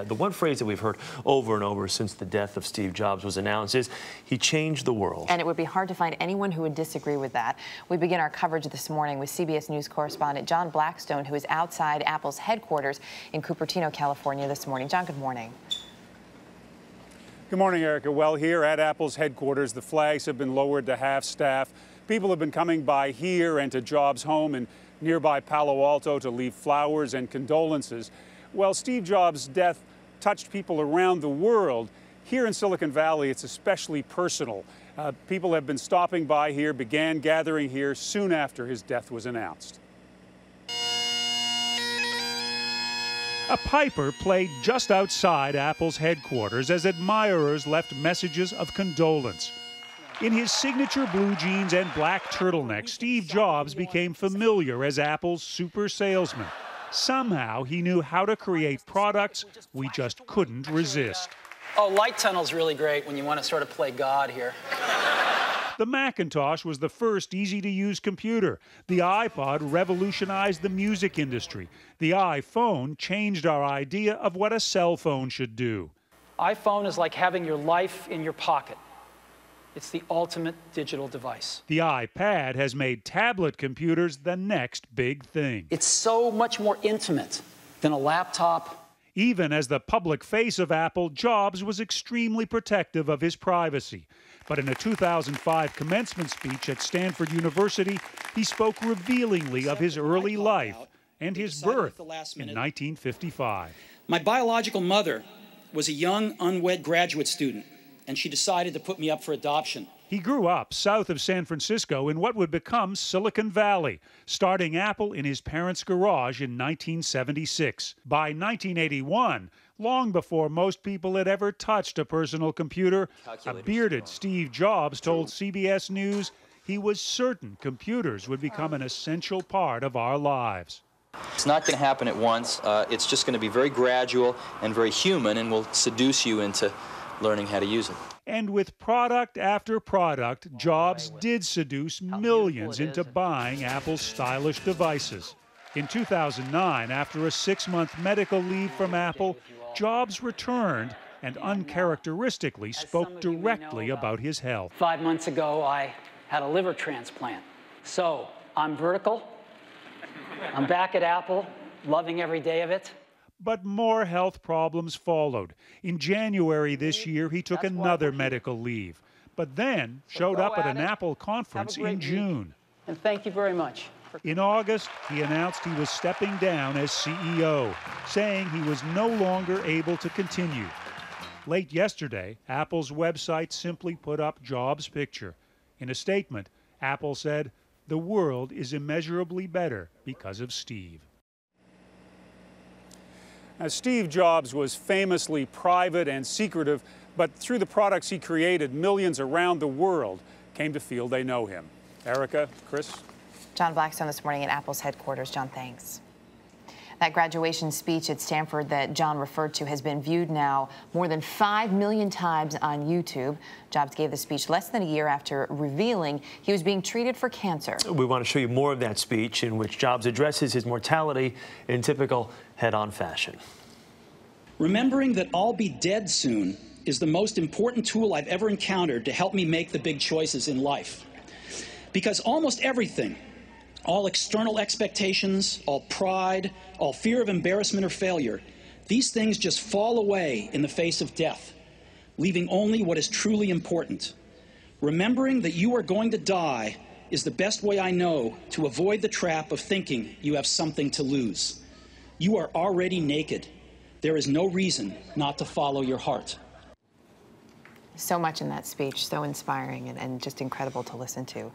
The one phrase that we've heard over and over since the death of Steve Jobs was announced is, he changed the world. And it would be hard to find anyone who would disagree with that. We begin our coverage this morning with CBS News correspondent John Blackstone, who is outside Apple's headquarters in Cupertino, California this morning. John, good morning. Good morning, Erica. Well, here at Apple's headquarters, the flags have been lowered to half-staff. People have been coming by here and to Jobs' home in nearby Palo Alto to leave flowers and condolences. Well, Steve Jobs' death touched people around the world. Here in Silicon Valley, it's especially personal. People have been stopping by here, began gathering here soon after his death was announced. A piper played just outside Apple's headquarters as admirers left messages of condolence. In his signature blue jeans and black turtleneck, Steve Jobs became familiar as Apple's super salesman. Somehow, he knew how to create products we just couldn't resist. Oh, light tunnel's really great when you want to sort of play God here. The Macintosh was the first easy-to-use computer. The iPod revolutionized the music industry. The iPhone changed our idea of what a cell phone should do. iPhone is like having your life in your pocket. It's the ultimate digital device. The iPad has made tablet computers the next big thing. It's so much more intimate than a laptop. Even as the public face of Apple, Jobs was extremely protective of his privacy. But in a 2005 commencement speech at Stanford University, he spoke revealingly of his early life and his birth in 1955. My biological mother was a young, unwed graduate student, and she decided to put me up for adoption. He grew up south of San Francisco in what would become Silicon Valley, starting Apple in his parents' garage in 1976. By 1981, long before most people had ever touched a personal computer, a bearded Steve Jobs told CBS News he was certain computers would become an essential part of our lives. It's not going to happen at once. It's just going to be very gradual and very human, and will seduce you into learning how to use it. And with product after product, Jobs did seduce millions into buying Apple's stylish devices. In 2009, after a 6-month medical leave from Apple, Jobs returned and uncharacteristically spoke directly about his health. 5 months ago, I had a liver transplant. So I'm vertical. I'm back at Apple, loving every day of it. But more health problems followed. In January this year, he took another medical leave, but then showed up at an Apple conference in June. And thank you very much. In August, he announced he was stepping down as CEO, saying he was no longer able to continue. Late yesterday, Apple's website simply put up Jobs' picture. In a statement, Apple said, "The world is immeasurably better because of Steve." Now, Steve Jobs was famously private and secretive, but through the products he created, millions around the world came to feel they know him. Erica, Chris? John Blackstone this morning at Apple's headquarters. John, thanks. That graduation speech at Stanford that John referred to has been viewed now more than 5 million times on YouTube. Jobs gave the speech less than a year after revealing he was being treated for cancer. We want to show you more of that speech in which Jobs addresses his mortality in typical head-on fashion. Remembering that I'll be dead soon is the most important tool I've ever encountered to help me make the big choices in life. Because almost everything, all external expectations, all pride, all fear of embarrassment or failure, these things just fall away in the face of death, leaving only what is truly important. Remembering that you are going to die is the best way I know to avoid the trap of thinking you have something to lose. You are already naked. There is no reason not to follow your heart. So much in that speech, so inspiring and just incredible to listen to.